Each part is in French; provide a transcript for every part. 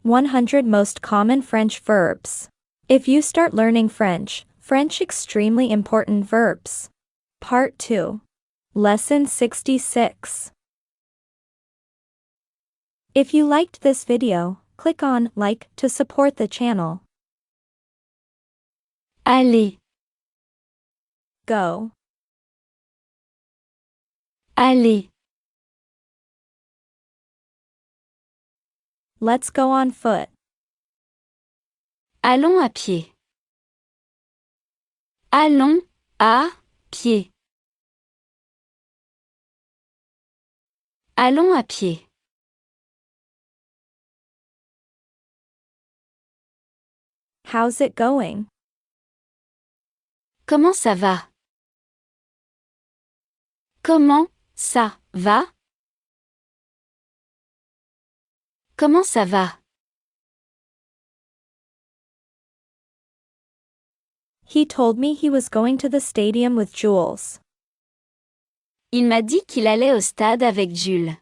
100 Most Common French Verbs. If you start learning French, French extremely important verbs. Part 2. Lesson 66. If you liked this video, click on like to support the channel. Aller, Go. aller. Let's go on foot. Allons à pied. Allons à pied. Allons à pied. How's it going? Comment ça va? Comment ça va? Comment ça va? He told me he was going to the stadium with Jules. Il m'a dit qu'il allait au stade avec Jules.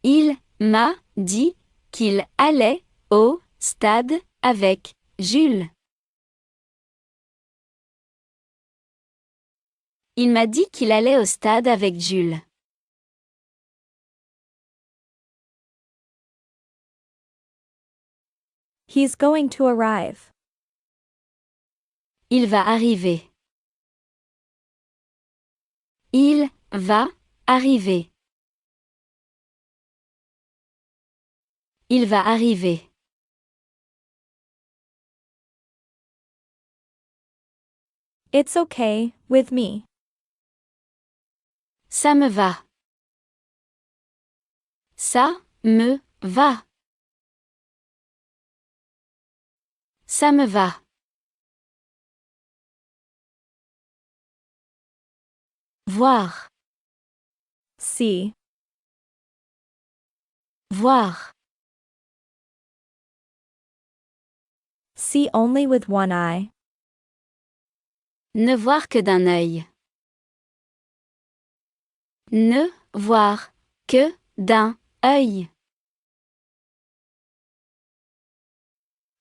Il m'a dit qu'il allait au stade avec Jules. Il m'a dit qu'il allait au stade avec Jules. He's going to arrive. Il va arriver. Il va arriver. Il va arriver. It's okay, with me. Ça me va. Ça me va. Ça me va. Voir. See. Voir. See only with one eye. Ne voir que d'un œil. Ne voir que d'un œil.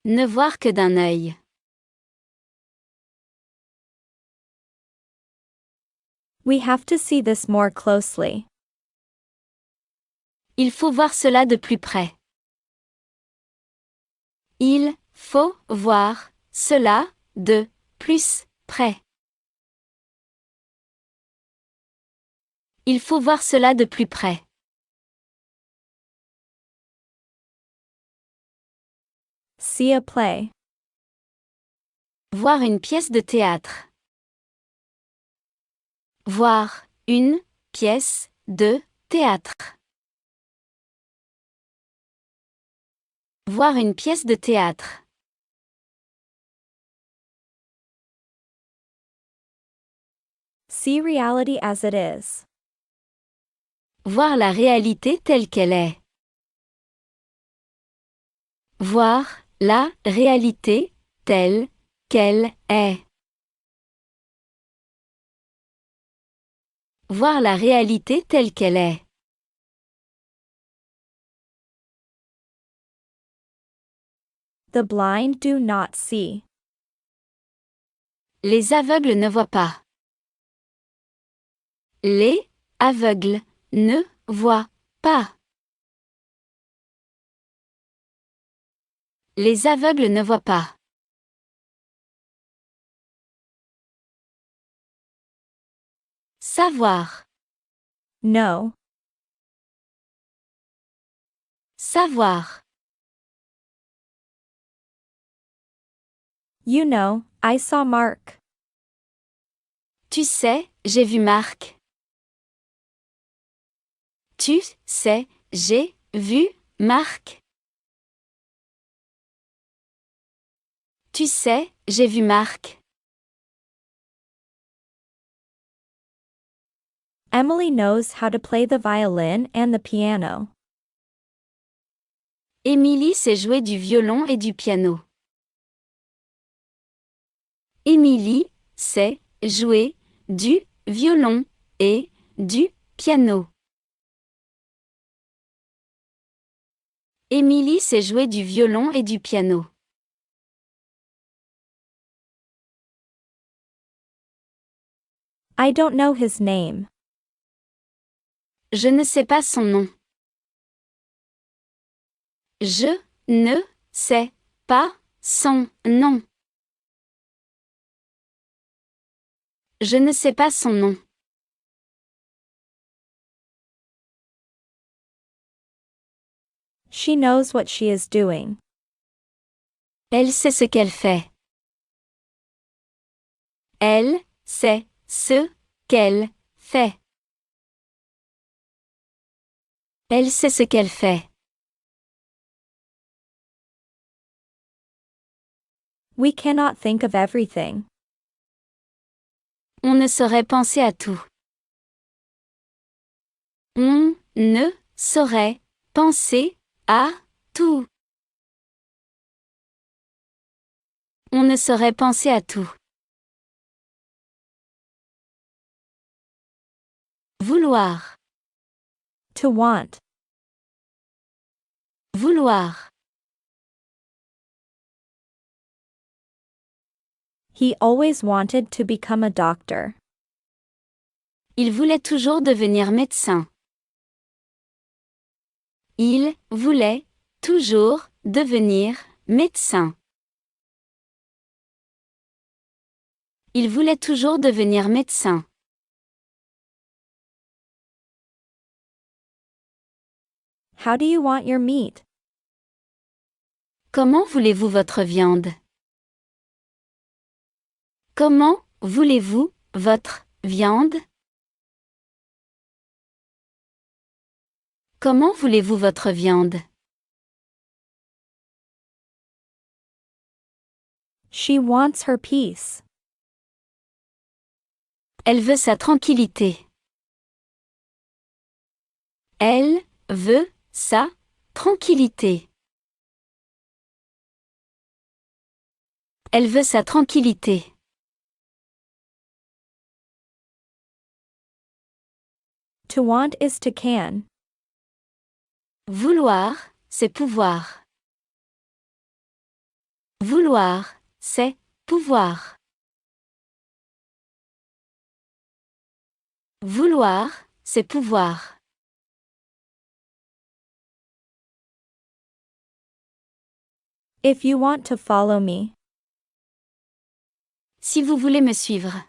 Ne voir que d'un œil. We have to see this more closely. Il faut voir cela de plus près. Il faut voir cela de plus près. Il faut voir cela de plus près. See a play. Voir une pièce de théâtre. Voir une pièce de théâtre. Voir une pièce de théâtre. See reality as it is. Voir la réalité telle qu'elle est. Voir la réalité telle qu'elle est. Voir la réalité telle qu'elle est. The blind do not see. Les aveugles ne voient pas. Les aveugles ne voient pas. Les aveugles ne voient pas. Savoir. No. Savoir. You know, I saw Mark. Tu sais, j'ai vu Marc. Tu sais, j'ai vu Marc. Tu sais, j'ai vu Marc. Emily knows how to play the violin and the piano. Émilie sait jouer du violon et du piano. Émilie sait jouer du violon et du piano. Émilie sait jouer du violon et du piano. I don't know his name. Je ne sais pas son nom. Je ne sais pas son nom. Je ne sais pas son nom. She knows what she is doing. Elle sait ce qu'elle fait. Elle sait ce qu'elle fait. Elle sait ce qu'elle fait. We cannot think of everything. On ne saurait penser à tout. On ne saurait penser à tout. On ne saurait penser à tout. Vouloir. To want. Vouloir. He always wanted to become a doctor. Il voulait toujours devenir médecin. Il voulait toujours devenir médecin. Il voulait toujours devenir médecin. How do you want your meat? Comment voulez-vous votre viande? Comment voulez-vous votre viande? Comment voulez-vous votre viande? She wants her peace. Elle veut sa tranquillité. Elle veut sa tranquillité. Elle veut sa tranquillité. To want is to can. Vouloir, c'est pouvoir. Vouloir, c'est pouvoir. Vouloir, c'est pouvoir. If you want to follow me. Si vous voulez me suivre.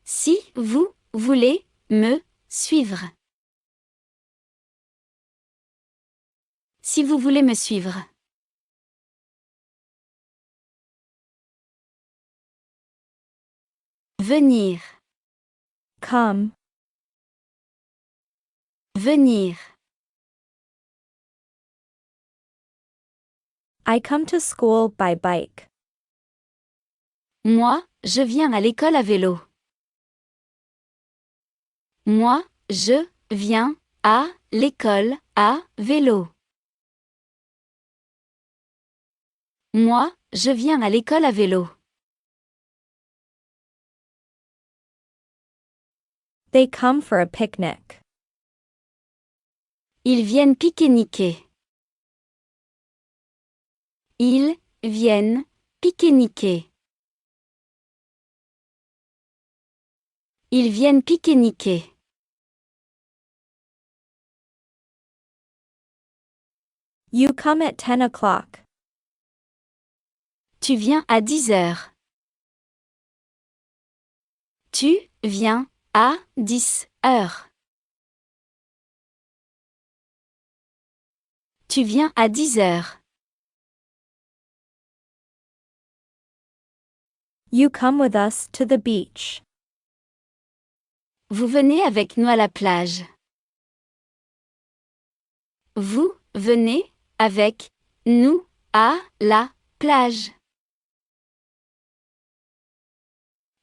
Si vous voulez me suivre. Si vous voulez me suivre. Venir. Come. Venir. I come to school by bike. Moi, je viens à l'école à vélo. Moi, je viens à l'école à vélo. Moi, je viens à l'école à vélo. They come for a picnic. Ils viennent pique-niquer. Ils viennent pique-niquer. Ils viennent pique-niquer. You come at 10 o'clock. Tu viens à 10 heures. Tu viens à 10 heures. Tu viens à 10 heures. You come with us to the beach. Vous venez avec nous à la plage. Vous venez avec nous à la plage.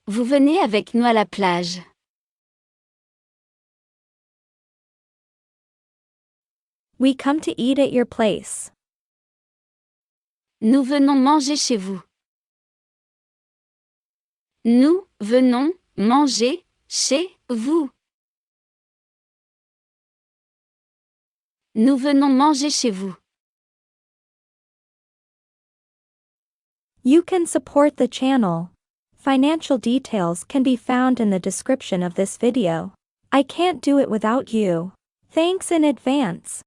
Vous venez avec nous à la plage. We come to eat at your place. Nous venons manger chez vous. Nous venons manger chez vous. Nous venons manger chez vous. You can support the channel. Financial details can be found in the description of this video. I can't do it without you. Thanks in advance.